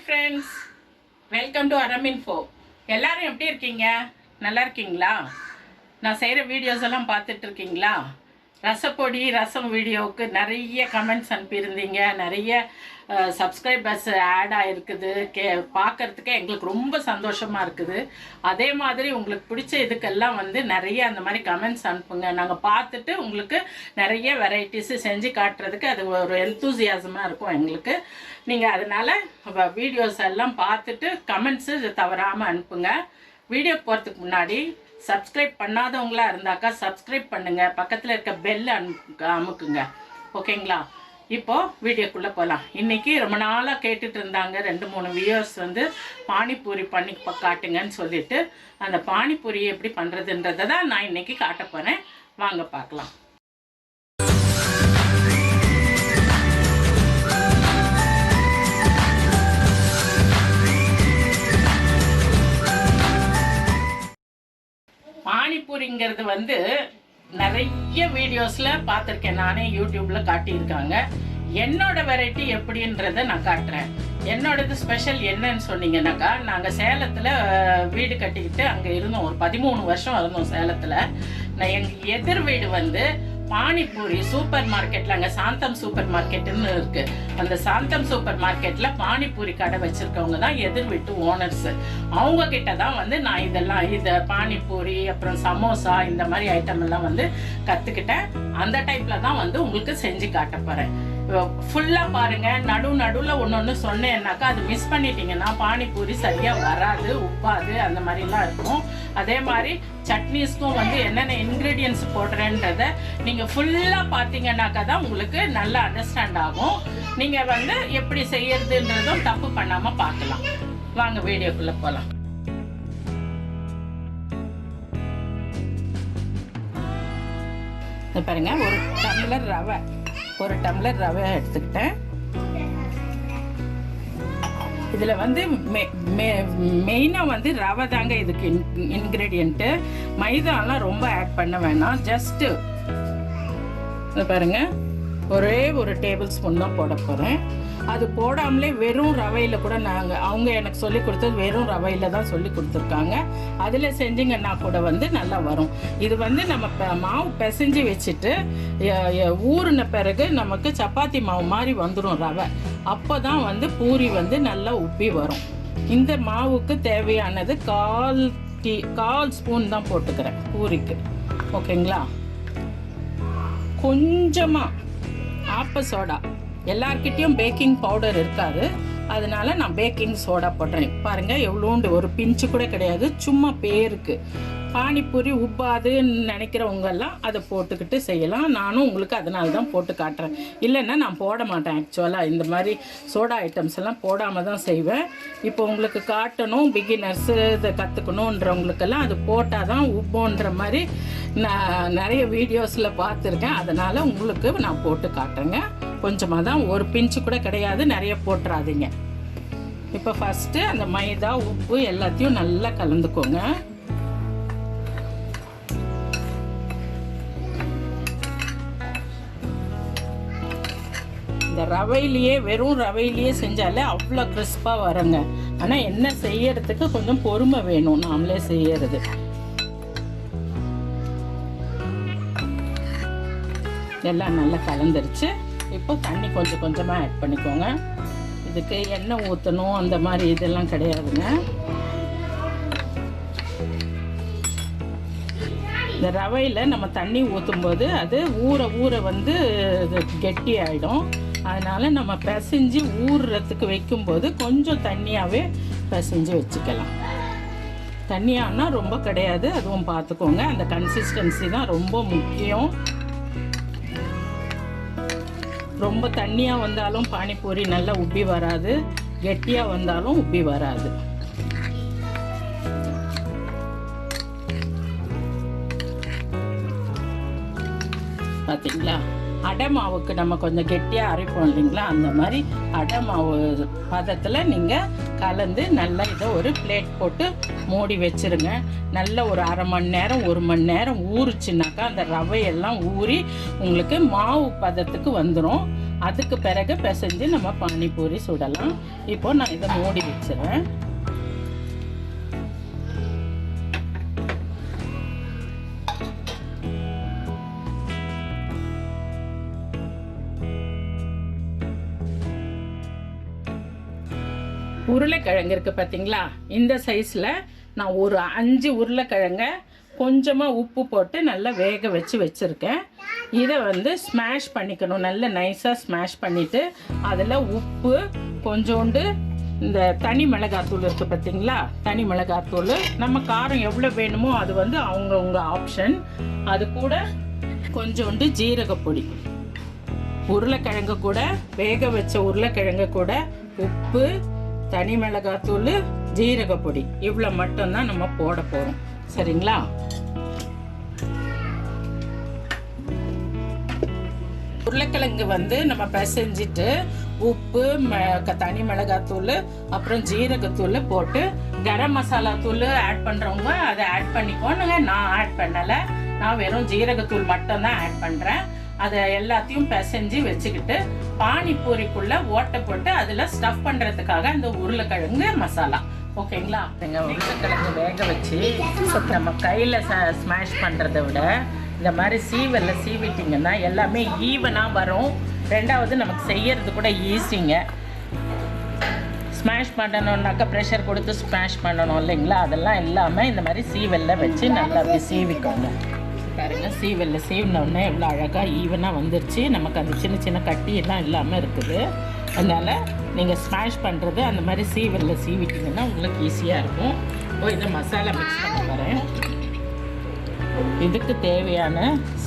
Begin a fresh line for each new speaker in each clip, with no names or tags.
friends, welcome to I Aram Info. எல்லாரும் எப்படி இருக்கீங்க? நல்லா இருக்கீங்களா? நான் செய்கிற வீடியோஸ் எல்லாம் பார்த்துட்டு இருக்கீங்களா? ரசப்பொடி ரசம் வீடியோவுக்கு நிறைய கமெண்ட்ஸ் அனுப்பியிருந்தீங்க. நிறைய சப்ஸ்கிரைபர்ஸ் ஆட் ஆகிருக்குது. பார்க்குறதுக்கே எங்களுக்கு ரொம்ப சந்தோஷமாக இருக்குது. அதே மாதிரி உங்களுக்கு பிடிச்ச இதுக்கெல்லாம் நிறைய அந்த மாதிரி கமெண்ட்ஸ் அனுப்புங்க. நாங்கள் பார்த்துட்டு உங்களுக்கு நிறைய வெரைட்டிஸு செஞ்சு காட்டுறதுக்கு அது ஒரு என்தூசியாசமாக இருக்கும் எங்களுக்கு. நீங்கள் அதனால் வீடியோஸ் எல்லாம் பார்த்துட்டு கமெண்ட்ஸு தவறாமல் அனுப்புங்க. வீடியோ போகிறதுக்கு முன்னாடி சப்ஸ்கிரைப் பண்ணாதவங்களா இருந்தாக்கா சப்ஸ்கிரைப் பண்ணுங்கள். பக்கத்தில் இருக்க பெல் அமுக்குங்க. ஓகேங்களா? இப்போது வீடியோக்குள்ளே போகலாம். இன்றைக்கி ரொம்ப நாளாக கேட்டுட்டு இருந்தாங்க 2-3 வியூவர்ஸ் பானிபூரி பண்ணி காட்டுங்கன்னு சொல்லிட்டு அந்த பானிபூரி எப்படி பண்ணுறதுன்றதை தான் நான் இன்றைக்கி காட்ட போகிறேன். வாங்க பார்க்கலாம். பானிபூரிங்கிறது நிறைய வீடியோஸில் பார்த்துருக்கேன். நானே யூடியூப்பில் காட்டியிருக்காங்க. என்னோட வெரைட்டி எப்படின்றத நான் காட்டுறேன். என்னோடது ஸ்பெஷல் என்னன்னு சொன்னீங்கன்னாக்கா, நாங்கள் சேலத்தில் வீடு கட்டிக்கிட்டு அங்கே இருந்தோம். ஒரு 13 வருஷம் இருந்தோம் சேலத்தில். நான் எங்கள் எதிர் வீடு பானிபூரி சூப்பர் மார்க்கெட்டில், அங்கே சாந்தம் சூப்பர் மார்க்கெட்டுன்னு இருக்குது. அந்த சாந்தம் சூப்பர் மார்க்கெட்டில் பானிபூரி கடை வச்சுருக்கவங்க தான் எதிர் வீட்டு ஓனர்ஸு. அவங்கக்கிட்ட தான் நான் இதை பானிபூரி அப்புறம் சமோசா இந்த மாதிரி ஐட்டம் எல்லாம் கற்றுக்கிட்டேன். அந்த டைப்பில் தான் உங்களுக்கு செஞ்சு காட்ட போகிறேன். ஃபுல்லாக பாருங்கள். நடுவில் ஒன்று சொன்னேன்னாக்கா அது மிஸ் பண்ணிட்டீங்கன்னா பானிபூரி சரியாக வராது, உப்பாது, அந்த மாதிரிலாம் இருக்கும். அதே மாதிரி சட்னிஸ்க்கும் என்னென்ன இன்க்ரீடியன்ஸ் போடுறேன்றதை நீங்கள் ஃபுல்லாக பார்த்தீங்கன்னாக்கா தான் உங்களுக்கு நல்லா அண்டர்ஸ்டாண்ட் ஆகும். நீங்கள் எப்படி செய்யறதுன்றதும் தப்பு பண்ணாமல் பார்க்கலாம். வாங்க வீடியோக்குள்ளே போகலாம். பாருங்க, ஒரு டம்ளர் ரவை எடுத்துக்கிட்டேன். இதில் மெயினாக ரவை தாங்க இதுக்கு இன்க்ரீடியண்ட்டு. மைதாலாம் ரொம்ப ஆட் பண்ண வேணாம். ஜஸ்ட்டு பாருங்க, ஒரே ஒரு டேபிள் ஸ்பூன் தான் போட போகிறேன். அது போடாமலே வெறும் ரவையில் கூட அவங்க எனக்கு சொல்லி கொடுத்தது வெறும் ரவையில் தான் சொல்லி கொடுத்துருக்காங்க. அதில் செஞ்சிங்கன்னா கூட நல்லா வரும். இது நம்ம மாவு பிசைஞ்சு வச்சுட்டு ஊறின பிறகு நமக்கு சப்பாத்தி மாவு மாதிரி வந்துடும் ரவை. அப்போ தான் பூரி நல்லா உப்பி வரும். இந்த மாவுக்கு தேவையானது 1/4 ஸ்பூன் தான் போட்டுக்கிறேன் பூரிக்கு. ஓகேங்களா? கொஞ்சமாக ஆப்ப சோடா. எல்லார்கிட்டையும் பேக்கிங் பவுடர் இருக்காது, அதனால நான் பேக்கிங் சோடா போடுறேன். பாருங்கள், எவ்வளோண்டு ஒரு பிஞ்சு கூட கிடையாது, சும்மா பேருக்கு. பானிபூரி உப்பாதுன்னு நினைக்கிறவங்கெல்லாம் அதை போட்டுக்கிட்டு செய்யலாம். நானும் உங்களுக்கு அதனால தான் போட்டு காட்டுறேன். இல்லைன்னா நான் போட மாட்டேன். ஆக்சுவலாக இந்த மாதிரி சோடா ஐட்டம்ஸ் எல்லாம் போடாமல் தான் செய்வேன். இப்போ உங்களுக்கு காட்டணும், பிகினர்ஸு இதை கற்றுக்கணுன்றவங்களுக்கெல்லாம் அது போட்டால் தான் உப்போன்ற மாதிரி நான் நிறைய வீடியோஸில் பார்த்துருக்கேன். அதனால் உங்களுக்கு நான் போட்டு காட்டுறேங்க. கொஞ்சமாக தான், ஒரு பிஞ்சு கூட கிடையாது, நிறைய போட்டுறாதீங்க. இப்போ ஃபஸ்ட்டு அந்த மைதா உப்பு எல்லாத்தையும் நல்லா கலந்துக்கோங்க. இந்த ரவையிலேயே வெறும் ரவையிலேயே செஞ்சாலே அவ்வளோ கிறிஸ்பாக வருங்க. ஆனால் என்ன செய்யறதுக்கு கொஞ்சம் பொறுமை வேணும், நாமளே செய்யறது. எல்லாம் நல்லா கலந்துருச்சு. இப்போ தண்ணி கொஞ்சம் கொஞ்சமாக ஆட் பண்ணிக்கோங்க. இதுக்கு எண்ணெய் ஊற்றணும் அந்த மாதிரி இதெல்லாம் கிடையாதுங்க. இந்த ரவையில் நம்ம தண்ணி ஊற்றும்போது அது ஊற கெட்டி ஆகிடும். அதனால் நம்ம பிசைஞ்சு ஊறுறதுக்கு வைக்கும்போது கொஞ்சம் தண்ணியாகவே பிசைஞ்சு வச்சுக்கலாம். தண்ணியானா ரொம்ப கிடையாது, அதுவும் பார்த்துக்கோங்க. அந்த கன்சிஸ்டன்சி தான் ரொம்ப முக்கியம். ரொம்ப தண்ணியாக வந்தாலும் பானிபூரி நல்லா உப்பி வராது, கெட்டியாக வந்தாலும் உப்பி வராது. பார்த்தீங்களா? அடை மாவுக்கு நம்ம கொஞ்சம் கெட்டியாக அரைப்போம் இல்லைங்களா, அந்த மாதிரி அடை மாவு பதத்தில் நீங்கள் கலந்து நல்லா இதை ஒரு பிளேட் போட்டு மூடி வச்சுருங்க. நல்ல ஒரு 1/2 மணி நேரம் 1 மணி நேரம் ஊறுச்சுனாக்கா அந்த ரவையெல்லாம் ஊறி உங்களுக்கு மாவு பதத்துக்கு வந்துடும். அதுக்கு பிறகு பிசைஞ்சு நம்ம பானிபூரி சுடலாம். இப்போ நான் இதை மூடி வச்சிடுறேன். உருளைக்கிழங்கு இருக்குது பார்த்தீங்களா, இந்த சைஸில் நான் ஒரு 5 உருளைக்கிழங்க கொஞ்சமாக உப்பு போட்டு நல்லா வேக வச்சு வச்சுருக்கேன். இதை வந்து ஸ்மாஷ் பண்ணிக்கணும். நல்லா நைஸாக ஸ்மாஷ் பண்ணிவிட்டு அதில் உப்பு கொஞ்சோண்டு இந்த தனி மிளகாத்தூள் இருக்குது பார்த்தீங்களா, தனி மிளகாத்தூள் நம்ம காரம் எவ்வளோ வேணுமோ அது வந்து அவங்கவுங்க ஆப்ஷன். அது கூட கொஞ்சோண்டு ஜீரகப்பொடி, உருளைக்கிழங்கு கூட வேக வச்ச உருளைக்கிழங்கு கூட உப்பு, தனி மிளகாத்தூள், ஜீரகப்பொடி இவ்வளோ மட்டும்தான் நம்ம போட போகிறோம். சரிங்களா? உருளைக்கிழங்கு வந்து நம்ம பிசைஞ்சிட்டு உப்பு, தனி மிளகாத்தூள், அப்புறம் ஜீரகத்தூள் போட்டு கரம் மசாலா தூள் ஆட் பண்ணுறவங்க அதை ஆட் பண்ணிக்கோங்க. நான் ஆட் பண்ணலை, நான் வெறும் ஜீரகத்தூள் மட்டும்தான் ஆட் பண்ணுறேன். அதை எல்லாத்தையும் பிசைஞ்சு வச்சுக்கிட்டு பானிபூரிக்குள்ள ஓட்டை போட்டு அதில் ஸ்டஃப் பண்ணுறதுக்காக அந்த உருளைக்கிழங்கு மசாலா. ஓகேங்களா? உருளைக்கிழங்கு வேக வச்சு நம்ம கையில் ஸ்மாஷ் பண்ணுறதை விட இந்த மாதிரி சீவல்ல சீவிட்டிங்கன்னா எல்லாமே ஈவனாக வரும். ரெண்டாவது நமக்கு செய்யறது கூட ஈஸிங்க. ஸ்மாஷ் பண்ணணுன்னாக்கா ப்ரெஷர் கொடுத்து ஸ்மாஷ் பண்ணணும் இல்லைங்களா, அதெல்லாம் இல்லாமல் இந்த மாதிரி சீவல்ல வச்சு நல்லா அப்படி சீவிக்கோங்க. பாருங்க, சீவல்ல சீவினோடனே எவ்வளோ அழகாக ஈவனாக வந்துருச்சு. நமக்கு அந்த சின்ன சின்ன கட்டி எல்லாம் இல்லாமல் இருக்குது. அதனால் நீங்கள் ஸ்மாஷ் பண்ணுறது அந்த மாதிரி சீவல்ல சீவிட்டிங்கன்னா உங்களுக்கு ஈஸியாக இருக்கும். இதை மசாலா மிக்ஸ் பண்ண போகிறேன். இதுக்கு தேவையான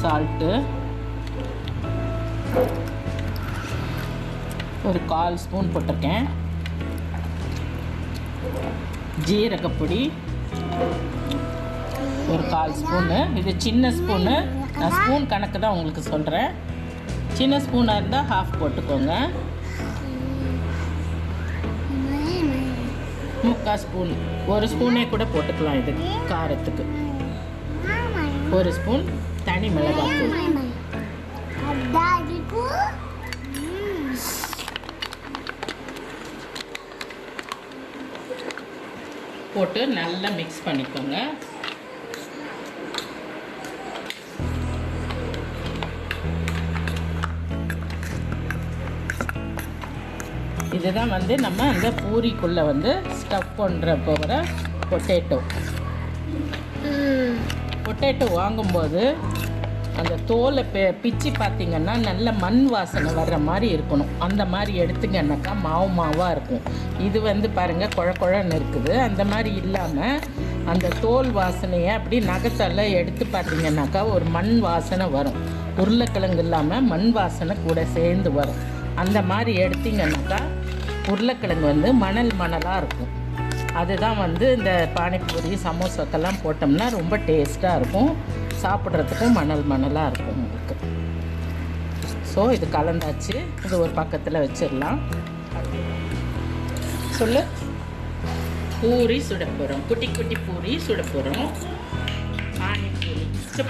சால்ட்டு ஒரு 1/4 ஸ்பூன் போட்டிருக்கேன். ஜீரகப்பொடி ஒரு 1/4 ஸ்பூனு. இது சின்ன ஸ்பூனு, நான் ஸ்பூன் கணக்கு தான் உங்களுக்கு சொல்கிறேன். சின்ன ஸ்பூனாக இருந்தால் 1/2 போட்டுக்கோங்க. 3/4 ஸ்பூன், 1 ஸ்பூனே கூட போட்டுக்கலாம். இது காரத்துக்கு 1 ஸ்பூன் தனி மிளகாத்தூள் போட்டு நல்லா மிக்ஸ் பண்ணிக்கோங்க. இதுதான் வந்து நம்ம அந்த பூரிக்குள்ளே வந்து ஸ்டஃப் பண்ணுற போகிற பொட்டேட்டோ வாங்கும்போது அந்த தோலை பிச்சு பார்த்திங்கன்னா நல்ல மண் வாசனை வர்ற மாதிரி இருக்கணும். அந்த மாதிரி எடுத்துங்கன்னாக்கா மாவாக இருக்கும். இது வந்து பாருங்கள் குழ குழன்னு இருக்குது. அந்த மாதிரி இல்லாமல் அந்த தோல் வாசனையை அப்படி நகத்தால் எடுத்து பார்த்திங்கன்னாக்கா ஒரு மண் வாசனை வரும். உருளைக்கிழங்கு இல்லாமல் மண் வாசனை கூட சேர்ந்து வரும். அந்த மாதிரி எடுத்திங்கன்னாக்கா உருளைக்கிழங்கு வந்து மணலாக இருக்கும். அதுதான் வந்து இந்த பானிபூரி சமோசாக்கெல்லாம் போட்டோம்னா ரொம்ப டேஸ்ட்டாக இருக்கும். சாப்பிட்றதுக்கும் மணலாக இருக்கும் உங்களுக்கு. ஸோ இது கலந்தாச்சு. இது ஒரு பக்கத்தில் வச்சிடலாம். சொல்லு. பூரி சுட போகிறோம். குட்டி குட்டி பூரி சுட போகிறோம். பானிபூரி சுட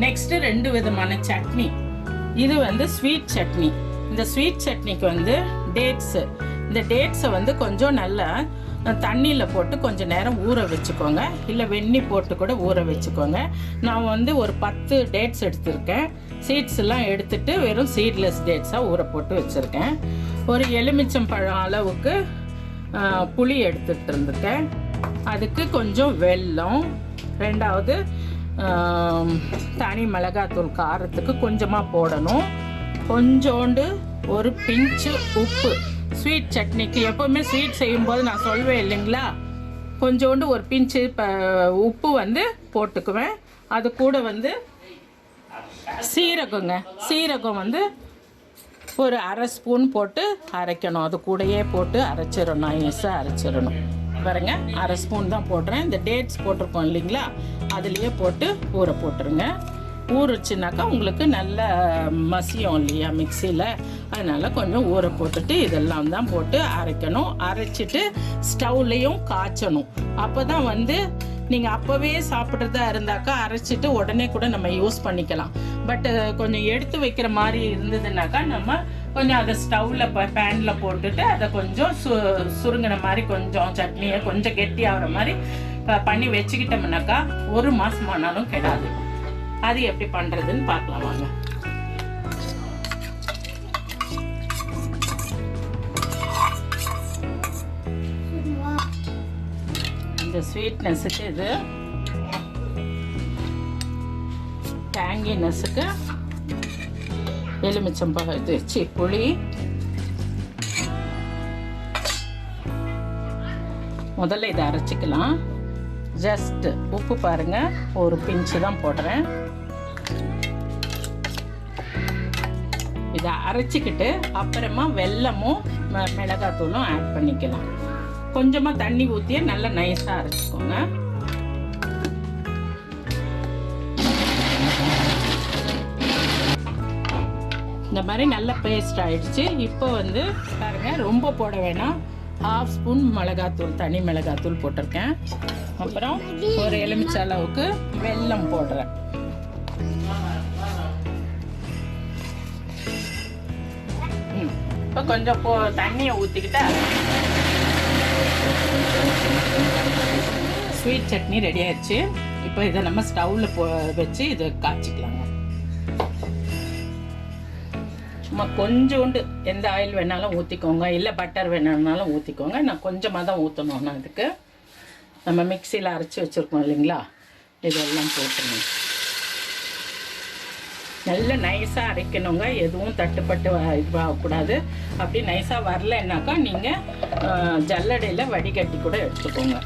நெக்ஸ்ட் 2 விதமான சட்னி. இது வந்து ஸ்வீட் சட்னி. இந்த ஸ்வீட் சட்னிக்கு வந்து இந்த டேட்ஸை வந்து கொஞ்சம் நல்லா தண்ணியில் போட்டு கொஞ்சம் நேரம் ஊற வச்சுக்கோங்க. இல்லை வெந்நி போட்டு கூட ஊற வச்சுக்கோங்க. நான் வந்து ஒரு 10 டேட்ஸ் எடுத்திருக்கேன். சீட்ஸ் எல்லாம் எடுத்துட்டு வெறும் சீட்லெஸ் டேட்ஸாக ஊற போட்டு வச்சுருக்கேன். ஒரு எலுமிச்சம்பழம் அளவுக்கு புளி எடுத்துகிட்டு இருந்துருக்கேன். அதுக்கு கொஞ்சம் வெல்லம், ரெண்டாவது தனி மிளகாத்தூள் காரத்துக்கு கொஞ்சமாக போடணும். கொஞ்சோண்டு ஒரு பிஞ்சு உப்பு. ஸ்வீட் சட்னிக்கு எப்போவுமே ஸ்வீட் செய்யும்போது நான் சொல்வேன் இல்லைங்களா, கொஞ்சோண்டு ஒரு பிஞ்சு உப்பு வந்து போட்டுக்குவேன். அது கூட வந்து சீரகம் வந்து ஒரு 1/2 ஸ்பூன் போட்டு அரைக்கணும். அது கூடயே போட்டு அரைச்சிடணும், நைஸாக அரைச்சிடணும். பாருங்க, 1/2 ஸ்பூன் தான் போடுறேன். இந்த டேட்ஸ் போட்டிருக்கோம் இல்லைங்களா, அதுலேயே போட்டு ஊற போட்டுருங்க. ஊறுச்சுனாக்கா உங்களுக்கு நல்ல மசியும் இல்லையா மிக்சியில், அதனால் கொஞ்சம் ஊற போட்டுட்டு இதெல்லாம் தான் போட்டு அரைக்கணும். அரைச்சிட்டு ஸ்டவ்லேயும் காய்ச்சணும். அப்போ தான் வந்து நீங்கள் அப்போவே சாப்பிட்றதா இருந்தாக்கா அரைச்சிட்டு உடனே கூட நம்ம யூஸ் பண்ணிக்கலாம். பட் கொஞ்சம் எடுத்து வைக்கிற மாதிரி இருந்ததுனாக்கா நம்ம கொஞ்சம் அதை ஸ்டவ்வில் பேனில் போட்டுட்டு அதை கொஞ்சம் சுருங்கின மாதிரி கொஞ்சம் சட்னியை கொஞ்சம் கெட்டி ஆகிற மாதிரி பண்ணி வச்சுக்கிட்டோம்னாக்கா 1 மாதம் ஆனாலும் கெடாது. அது எப்படி பண்ணுறதுன்னு பார்க்கலாம் வாங்க. இந்த ஸ்வீட்னஸுக்கு இது டேங்கினஸுக்கு எலுமிச்சம்பழம் இது புளி, முதல்ல இதை அரைச்சிக்கலாம். ஜஸ்ட் உப்பு பாருங்க, ஒரு பிஞ்சு தான் போடுறேன். இதை அரைச்சிக்கிட்டு அப்புறமா வெல்லமும் மிளகாத்தூளும் ஆட் பண்ணிக்கலாம். கொஞ்சமாக தண்ணி ஊற்றியே நல்லா நைஸாக அரைச்சிக்கோங்க. இந்த மாதிரி நல்ல பேஸ்ட் ஆயிடுச்சு. இப்போ வந்து பாருங்க, ரொம்ப போட வேணாம். 1/2 ஸ்பூன் மிளகாத்தூள், தனி மிளகாத்தூள் போட்டிருக்கேன். அப்புறம் ஒரு எலுமிச்சை அளவுக்கு வெல்லம் போடுறேன். இப்போ கொஞ்சம் தண்ணியை ஊற்றிக்கிட்டா ஸ்வீட் சட்னி ரெடி ஆயிடுச்சு. இப்போ இதை நம்ம ஸ்டவ்வில் வச்சு இதை காய்ச்சிக்கலாங்க. சும்மா கொஞ்சோண்டு எந்த ஆயில் வேணாலும் ஊற்றிக்கோங்க, இல்லை பட்டர் வேணாலும் ஊற்றிக்கோங்க. நான் கொஞ்சமாக தான் ஊற்றணும்னா இதுக்கு நம்ம மிக்சியில் அரைச்சி வச்சுருக்கோம் இல்லைங்களா, இதெல்லாம் போட்டுருங்க. நல்ல நைஸாக அரைக்கணுங்க, எதுவும் தட்டுப்பட்டு இதுவாகக்கூடாது. அப்படி நைஸாக வரலைன்னாக்கா நீங்கள் ஜல்லடையில் வடிகட்டி கூட எடுத்துக்கோங்க.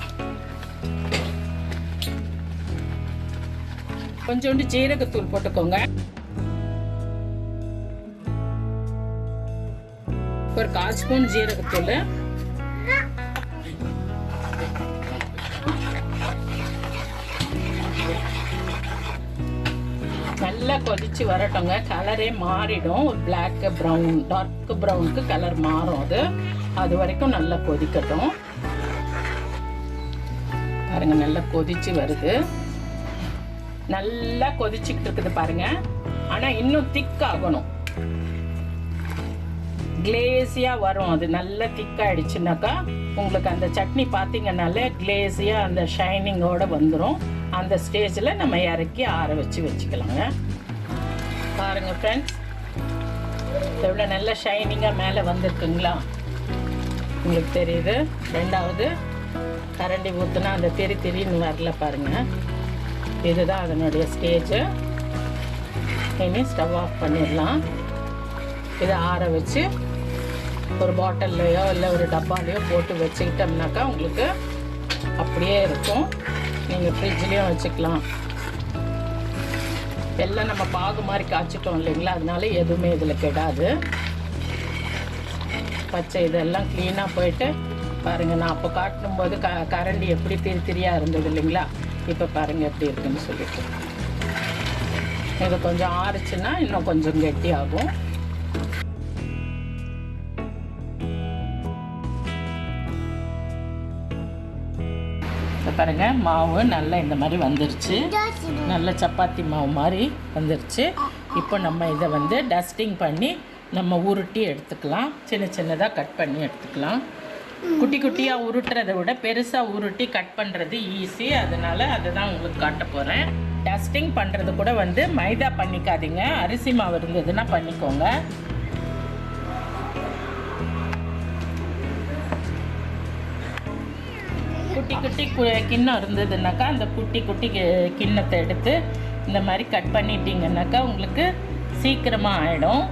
கொஞ்சோண்டு ஜீரகத்தூள் போட்டுக்கோங்க. ஒரு 1/4 ஸ்பூன் ஜீரகத்தூள், நல்லா கொதிச்சு வரட்டுங்க. கலரே மாறிடும், ஒரு பிளாக் ப்ரௌன் டார்க் ப்ரௌனுக்கு கலர் மாறும். அது வரைக்கும் நல்லா கொதிக்கட்டும். பாருங்க, நல்லா கொதிச்சு வருது. நல்லா கொதிச்சுக்கிட்டு இருக்குது பாருங்க. ஆனா இன்னும் திக் ஆகணும், கிளேசியா வரும். அது நல்லா திக் ஆயிடுச்சுனாக்கா உங்களுக்கு அந்த சட்னி பார்த்தீங்கன்னாலே கிளேசியா அந்த ஷைனிங்கோட வந்துடும். அந்த ஸ்டேஜில் நம்ம இறக்கி ஆற வச்சுக்கலாங்க. பாருங்க ஃப்ரெண்ட்ஸ், எவ்வளோ நல்ல ஷைனிங்காக மேலே வந்திருக்குங்களா உங்களுக்கு தெரியுது. ரெண்டாவது கரண்டி ஊற்றுனா அந்த திரின்னு வரல பாருங்க. இதுதான் அதனுடைய ஸ்டேஜு. இனி ஸ்டவ் ஆஃப் பண்ணிடலாம். இதை ஆற வச்சு ஒரு பாட்டில்லையோ இல்லை ஒரு டப்பாலையோ போட்டு வச்சுக்கிட்டோம்னாக்கா உங்களுக்கு அப்படியே இருக்கும். நீங்கள் ஃப்ரிட்ஜ்லேயும் வச்சுக்கலாம். எல்லாம் நம்ம பாகு மாதிரி காய்ச்சிட்டோம் இல்லைங்களா, அதனால எதுவுமே இதில் கெடாது. பச்சை இதெல்லாம் க்ளீனாக போயிட்டு பாருங்கள். நான் அப்போ காட்டும்போது கரண்டி எப்படி திரியாக இருந்தது இல்லைங்களா, இப்போ பாருங்கள் எப்படி இருக்குன்னு சொல்லிட்டு. இது கொஞ்சம் ஆறுச்சுன்னா இன்னும் கொஞ்சம் கெட்டி ஆகும். பாருங்க, மாவு நல்லா இந்த மாதிரி வந்துருச்சு. நல்ல சப்பாத்தி மாவு மாதிரி வந்துருச்சு. இப்போ நம்ம இதை வந்து டஸ்டிங் பண்ணி நம்ம உருட்டி எடுத்துக்கலாம். சின்ன சின்னதாக கட் பண்ணி எடுத்துக்கலாம். குட்டி குட்டியாக உருட்டுறதை விட பெருசாக உருட்டி கட் பண்ணுறது ஈஸி. அதனால் அதை தான் உங்களுக்கு காட்ட போகிறேன். டஸ்டிங் பண்ணுறது கூட வந்து மைதா பண்ணிக்காதீங்க, அரிசி மாவு இருந்ததுன்னா பண்ணிக்கோங்க. குட்டி குட்டி கிண்ணம் இருந்ததுனாக்கா அந்த குட்டி குட்டி கிண்ணத்தை எடுத்து இந்த மாதிரி கட் பண்ணிட்டீங்கன்னாக்கா உங்களுக்கு சீக்கிரமாக ஆகிடும்.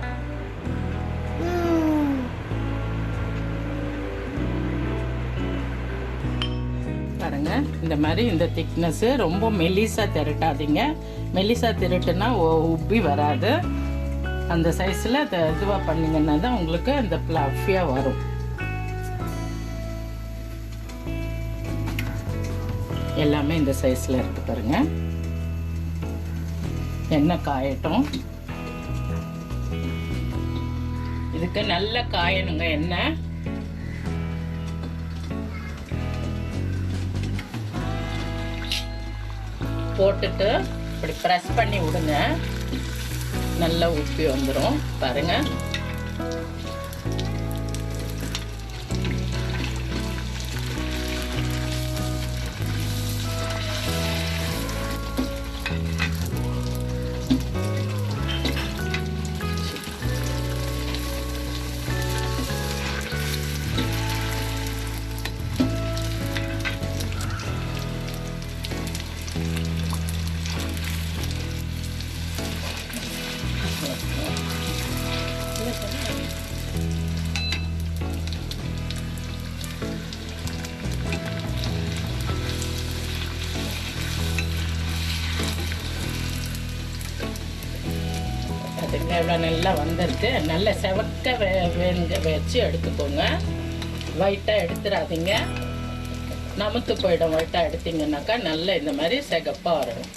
பாருங்க, இந்த மாதிரி இந்த திக்னஸ்ஸு ரொம்ப மெல்லிசாக திரட்டாதீங்க. மெல்லிசாக திரட்டுனா உப்பி வராது. அந்த சைஸில் அதை இதுவாக பண்ணிங்கன்னா தான் உங்களுக்கு அந்த ஃப்ளஃபியாக வரும். எல்லாமே இந்த சைஸில் இருக்குது பாருங்கள். எண்ணெய் காயட்டும். இதுக்கு நல்லா காயணுங்க எண்ணெய். போட்டுட்டு இப்படி ப்ரெஸ் பண்ணி விடுங்க, நல்லா உப்பி வந்துடும் பாருங்க. எவ்வளோ நல்லா வந்திருக்கு. நல்லா செவக்க வச்சு எடுத்துக்கோங்க. ஒயிட்டாக எடுத்துடாதீங்க, நமத்து போயிடும். ஒயிட்டாக எடுத்தீங்கன்னாக்கா நல்லா இந்த மாதிரி சிகப்பாக வரணும்.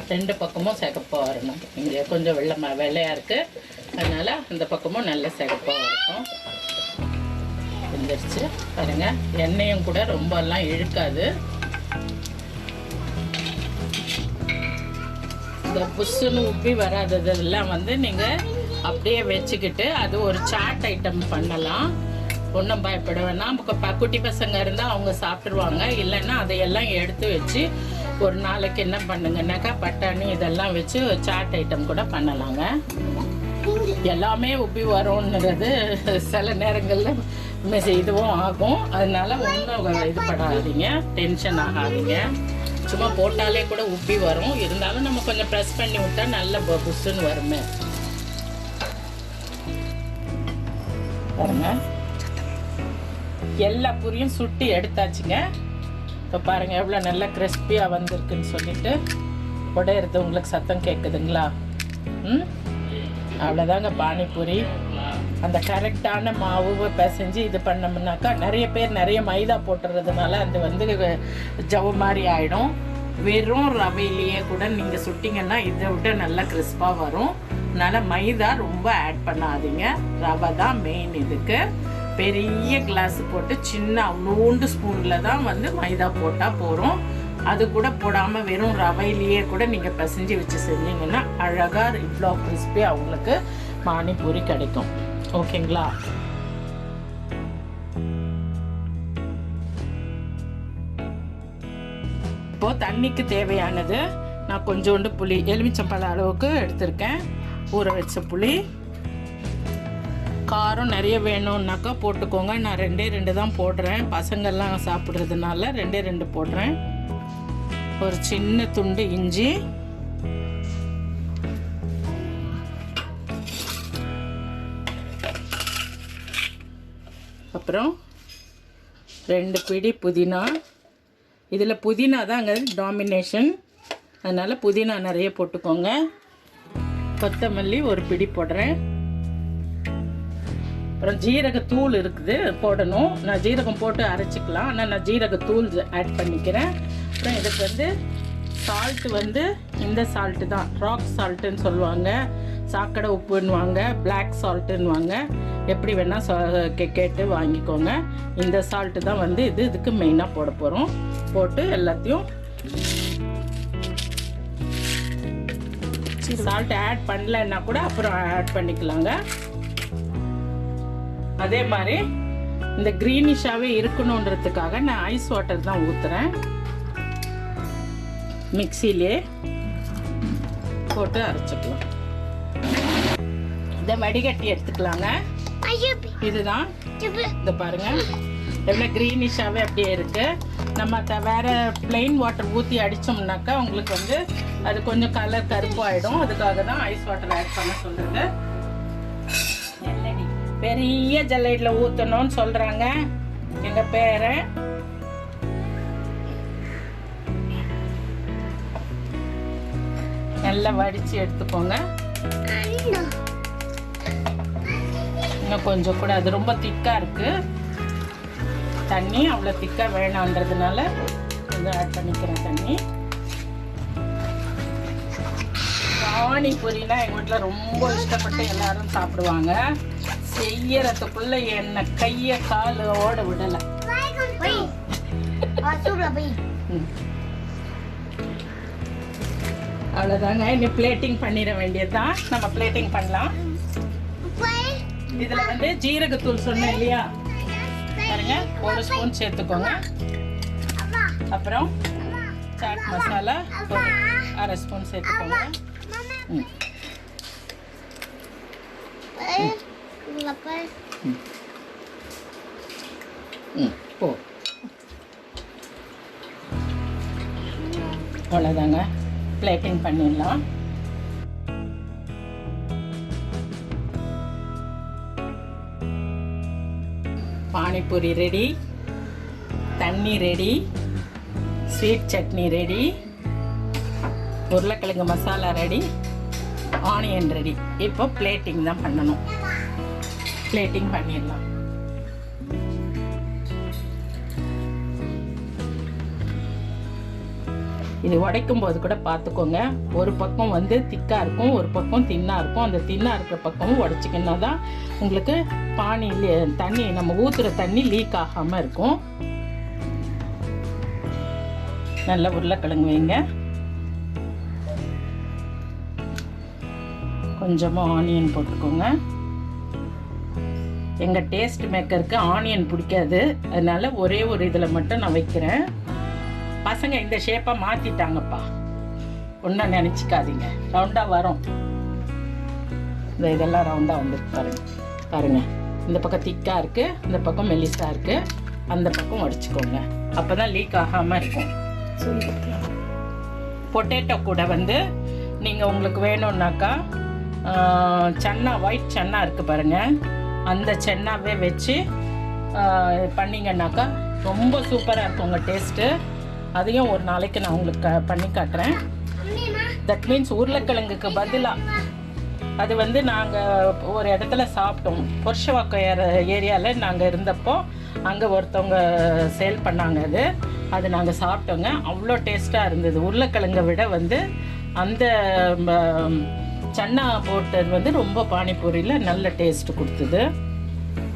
2 பக்கமும் சிகப்பாக வரணும். இங்கே கொஞ்சம் வெள்ளையாக இருக்குது, அதனால் அந்த பக்கமும் நல்ல சிகப்பாக இருக்கும். வந்துருச்சு பாருங்கள். எண்ணெயும் கூட ரொம்பலாம் இழுக்காது. இந்த புஷ்ஷுன்னு உப்பி வராததெல்லாம் வந்து நீங்கள் அப்படியே வச்சுக்கிட்டு அது ஒரு சாட் ஐட்டம் பண்ணலாம். ஒன்றும் பயப்பட வேணாம். குட்டி பசங்க இருந்தால் அவங்க சாப்பிட்ருவாங்க. இல்லைன்னா அதையெல்லாம் எடுத்து வச்சு ஒரு நாளைக்கு என்ன பண்ணுங்கன்னாக்கா பட்டாணி இதெல்லாம் வச்சு சாட் ஐட்டம் கூட பண்ணலாங்க. எல்லாமே உப்பி வரும்ன்றது சில நேரங்களில் இதுவும் ஆகும். அதனால ஒன்றும் இது படாதீங்க, டென்ஷன் ஆகாதீங்க. சும்மா போட்டாலே கூட உப்பி வரும். இருந்தாலும் நம்ம கொஞ்சம் ப்ரெஸ் பண்ணி விட்டா நல்ல புஷ்ஷுன்னு வருமே பாருங்க. எல்லா பூரியும் சுட்டி எடுத்தாச்சுங்க. இப்போ பாருங்கள் எவ்வளோ நல்லா கிறிஸ்பியாக வந்திருக்குன்னு சொல்லிட்டு. உடையிறது உங்களுக்கு சத்தம் கேட்குதுங்களா? அவ்வளோதாங்க பானிபூரி. அந்த கரெக்டான மாவு பிசைஞ்சு இது பண்ணோம்னாக்கா நிறைய பேர் நிறைய மைதா போட்டுறதுனால அது வந்து ஜவு மாதிரி ஆகிடும். வெறும் ரவையிலேயே கூட நீங்கள் சுட்டிங்கன்னா இதை விட நல்லா கிறிஸ்பாக வரும். அதனால் மைதா ரொம்ப ஆட் பண்ணாதீங்க. ரவை தான் மெயின். இதுக்கு பெரிய கிளாஸ் போட்டு சின்ன அவ்வளோண்டு ஸ்பூனில் தான் வந்து மைதா போட்டால் போகிறோம். அது கூட போடாமல் வெறும் ரவையிலேயே கூட நீங்கள் பிசைஞ்சு வச்சு செஞ்சீங்கன்னா அழகாக இவ்வளோ கிறிஸ்பி அவங்களுக்கு பானிபூரி கிடைக்கும். ஓகேங்களா? இப்போது தண்ணிக்கு தேவையானது நான் கொஞ்சோண்டு புளி, எலுமிச்சம்பழ அளவுக்கு எடுத்திருக்கேன். ஊற வச்ச புளி. காரம் நிறைய வேணும்னாக்கா போட்டுக்கோங்க. நான் 2 தான் போடுறேன். பசங்கள்லாம் சாப்பிட்றதுனால 2 போடுறேன். ஒரு சின்ன துண்டு இஞ்சி, அப்புறம் 2 பிடி புதினா. இதில் புதினா தாங்க டாமினேஷன், அதனால் புதினா நிறைய போட்டுக்கோங்க. கொத்தமல்லி ஒரு பிடி போடுறேன். அப்புறம் ஜீரகத்தூள் இருக்குது போடணும். நான் ஜீரகம் போட்டு அரைச்சிக்கலாம், ஆனால் நான் ஜீரகத்தூள் ஆட் பண்ணிக்கிறேன். அப்புறம் இதுக்கு வந்து சால்ட்டு வந்து இந்த சால்ட்டு தான், ராக் சால்ட்டுன்னு சொல்லுவாங்க, சாக்கடை உப்புன்னுவாங்க, பிளாக் சால்ட்டுன்னுவாங்க. எப்படி வேணால் கேட்டு வாங்கிக்கோங்க. இந்த சால்ட்டு தான் வந்து இதுக்கு மெயினாக போட போகிறோம். போட்டு எல்லாத்தையும் சால்ட் ஆட் பண்ணலைன்னா கூட அப்புறம் ஆட் பண்ணிக்கலாங்க. அதே மாதிரி இந்த க்ரீனிஷாகவே இருக்கணுன்றதுக்காக நான் ஐஸ் வாட்டர் தான் ஊற்றுறேன். மிக்சிலே போட்டு அரைச்சிக்கலாம். இதை வடிகட்டி எடுத்துக்கலாங்க. இதுதான் இந்த பாருங்க எவ்வளோ க்ரீனிஷாகவே அப்படியே இருக்கு. நம்ம வேற பிளெயின் வாட்டர் ஊற்றி அடித்தோம்னாக்கா உங்களுக்கு வந்து அது கொஞ்சம் கலர் கருப்பாயிடும். அதுக்காக தான் ஐஸ் வாட்டர் ஆட் பண்ண சொல்றது. பெரிய ஜல்லையில் ஊற்றணும்னு சொல்றாங்க எங்க பேரை. நல்லா வடிச்சு எடுத்துக்கோங்க. இன்னும் கொஞ்சம் கூட அது ரொம்ப திக்கா இருக்கு. தண்ணி அவ்வளோ திக்கா வேணான்றதுனால கொஞ்சம் ஆட் பண்ணிக்கிறேன் தண்ணி. பானிபூரினா எங்கள் வீட்டில் ரொம்ப இஷ்டப்பட்டு எல்லாரும் சாப்பிடுவாங்க. செய்யறதுக்குள்ள என்ன கையை கால் ஓட விடலை. அவ்வளோதாங்க. இன்னும் பிளேட்டிங் பண்ணிட வேண்டியதுதான். நம்ம பிளேட்டிங் பண்ணலாம். இதில் வந்து ஜீரகத்தூள் சொன்னேன் இல்லையா, பாருங்க 1 ஸ்பூன் சேர்த்துக்கோங்க. அப்புறம் சாட் மசாலா 1/2 ஸ்பூன் சேர்த்துக்கோங்க. போ அவ்வளோதாங்க. பிளேட்டிங் பண்ணிடலாம். பானிபூரி ரெடி, தண்ணி ரெடி, ஸ்வீட் சட்னி ரெடி, உருளைக்கிழங்கு மசாலா ரெடி, ஆனியன் ரெடி. இப்போ பிளேட்டிங் தான் பண்ணணும். பிளேட்டிங் பண்ணிடலாம். இது உடைக்கும் போது கூட பார்த்துக்கோங்க, ஒரு பக்கம் வந்து திக்காக இருக்கும், ஒரு பக்கம் தின்னாக இருக்கும். அந்த தின்னாக இருக்கிற பக்கமும் உடைச்சிக்கின்னா தான் உங்களுக்கு பானி தண்ணி நம்ம ஊற்றுற தண்ணி லீக் ஆகாமல் இருக்கும். நல்ல உருளைக்கிழங்கு வைங்க. கொஞ்சமாக ஆனியன் போட்டுக்கோங்க. எங்கள் டேஸ்ட் மேக்கருக்கு ஆனியன் பிடிக்காது, அதனால ஒரே ஒரு இதில் மட்டும் நான் வைக்கிறேன். பசங்க இந்த ஷேப்பை மாற்றிட்டாங்கப்பா, ஒன்றும் நினச்சிக்காதீங்க. ரவுண்டாக வரும். இதெல்லாம் ரவுண்டாக வந்து பாருங்க. இந்த பக்கம் திக்காக இருக்குது, இந்த பக்கம் மெலிசாக இருக்குது. அந்த பக்கம் உடைச்சிக்கோங்க, அப்போ தான் லீக் ஆகாமல் இருக்கும். பொட்டேட்டோ கூட வந்து நீங்கள் உங்களுக்கு வேணும்னாக்கா சன்னா, ஒயிட் சன்னா இருக்குது பாருங்கள், அந்த சன்னாவே வச்சு பண்ணிங்கன்னாக்கா ரொம்ப சூப்பராக இருக்கும் உங்கள் டேஸ்ட்டு. அதையும் ஒரு நாளைக்கு நான் உங்களுக்கு பண்ணி காட்டுறேன். தட் மீன்ஸ் உருளைக்கிழங்குக்கு பதிலாக அது வந்து நாங்கள் ஒரு இடத்துல சாப்பிட்டோம். புருஷவாக்கம் ஏரியாவில் நாங்கள் இருந்தப்போ அங்கே ஒருத்தவங்க சேல் பண்ணாங்க. அது நாங்கள் சாப்பிட்டோங்க. அவ்வளோ டேஸ்ட்டாக இருந்தது. உருளைக்கிழங்கை விட வந்து அந்த சன்னா போட்டது வந்து ரொம்ப பானிபூரியில் நல்ல டேஸ்ட்டு கொடுத்தது.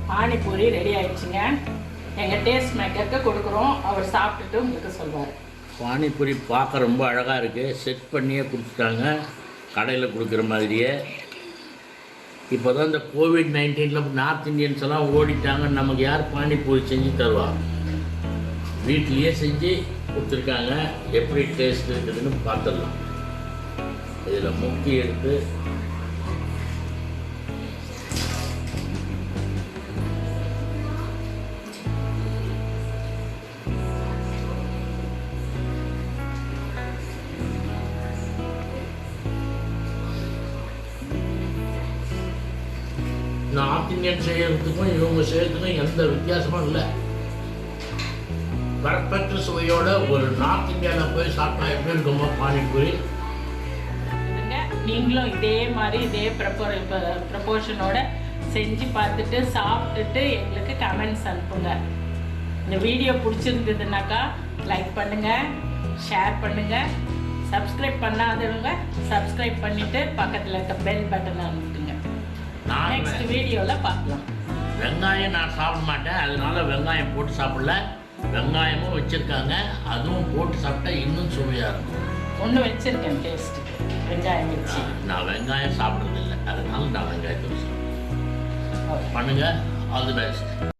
பானிபூரி ரெடி ஆயிடுச்சுங்க. எங்கள் டேஸ்ட் மேக்கருக்கு கொடுக்குறோம், அவர் சாப்பிட்டுட்டு உங்களுக்கு சொல்வார்.
பானிபூரி பார்க்க ரொம்ப அழகாக இருக்குது. செட் பண்ணியே கொடுத்துட்டாங்க, கடையில் கொடுக்குற மாதிரியே. இப்போ தான் இந்த COVID-19 நார்த் இந்தியன்ஸ் எல்லாம் ஓடிட்டாங்க. நமக்கு யார் பானிபூரி செஞ்சு தருவா? வீட்லேயே செஞ்சு கொடுத்துருக்காங்க. எப்படி டேஸ்ட் இருக்குதுன்னு பார்த்துடலாம். இதில் முக்கி எடுத்து நார்த் இந்தியன் செய்யறதுக்கும் இவங்க செய்யறதுக்கும் எந்த வித்தியாசமும் இல்லை. பர்ஃபெக்ட் சுவையோட ஒரு நார்த் இந்தியாவில் போய் சாப்பிட்டா எப்படி இருக்குமோ பானிபூரி.
நீங்களும் இதே மாதிரி இதே ப்ரப்போர்ஷனோட செஞ்சு பார்த்துட்டு சாப்பிட்டுட்டு எங்களுக்கு கமெண்ட்ஸ் அனுப்புங்க. இந்த வீடியோ பிடிச்சிருந்ததுனாக்கா லைக் பண்ணுங்கள், ஷேர் பண்ணுங்கள். சப்ஸ்கிரைப் பண்ணாதவங்க சப்ஸ்கிரைப் பண்ணிவிட்டு பக்கத்தில் இருக்க பெல் பட்டனை அனுப்புங்க. நெக்ஸ்ட் வீடியோவில் பார்க்கலாம்.
வெங்காயம் நான் சாப்பிட மாட்டேன், அதனால வெங்காயம் போட்டு சாப்பிடல. வெங்காயமும் வச்சுருக்காங்க, அதுவும் போட்டு சாப்பிட்டா இன்னும் சுவையாக இருக்கும்.
ஒன்று வச்சுருக்கேன் டேஸ்ட்டு, வெங்காயம் வச்சு.
நான் வெங்காயம் சாப்பிட்றதில்லை, அதனால நான் வெங்காயத்தை பண்ணுங்கள். All the best.